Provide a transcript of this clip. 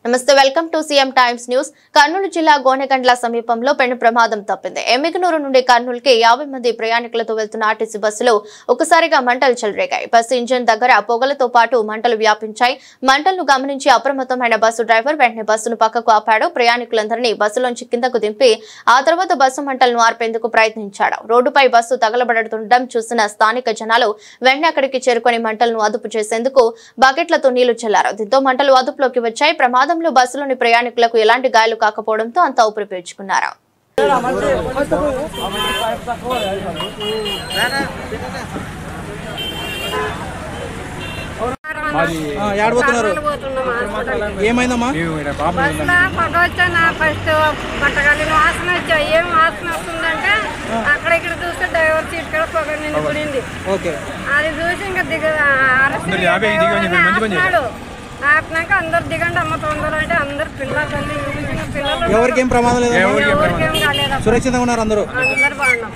నమస్తే welcome to CM times news. Kurnool జిల్లా గోనెగండ్ల సమీపంలో పెను ప్రమాదం తప్పింది. ఎమ్మిగనూరు నుండి కర్నూలుకి 50 మంది ప్రయాణికులతో వెళ్తున్న ఆర్టీసీ బస్సులో ఒకసారిగా మంటలు చెలరేగాయి. బస్సు ఇంజిన్ దగ్గర పొగలతో పాటు మంటలు వ్యాపించాయి. మంటలను గమనించి అప్రమత్తమైన బస్సు డ్రైవర్ వెంటనే బస్సును పక్కకు ఆపాడు. ప్రయాణికులందరినీ బస్సులోంచి కిందకు దింపి ఆ తర్వాత బస్సు మంటలను ఆర్పేందుకు ప్రయత్నించాడు. రోడ్డుపై బస్సు తగలబడుతుండడం చూసిన స్థానిక జనాలు వెంటనే అక్కడికి చేరుకొని మంటలను అదుపు చేసేందుకు బకెట్లతో నీళ్లు చల్లారు. దీంతో మంటలు అదుపులోకి వచ్చాయి. ప్రమాదంలో బస్సులోని ప్రయాణికులకు ఎలాంటి గాయాలు కాకపోవడంతో అంతా ఊపిరి పీల్చుకున్నారు. ఏమైందమ్మా? ఫస్ట్ బట్టగాలిన వాసన వచ్చాయి. ఏం వాసన వస్తుందంటే అక్కడ ఇక్కడ చూస్తే డ్రైవర్ సీట్ కూడా పొగ నిండుకునింది. అది చూసి ఇంకా ఆపినాక అందరు దిగండి అమ్మ తొందర అంటే అందరు పిల్లలు ఎవరికేం ప్రమాదం లేదు, ఎవరికేం కాలేదు. సురక్షితంగా ఉన్నారు అందరూ బాగున్నాం.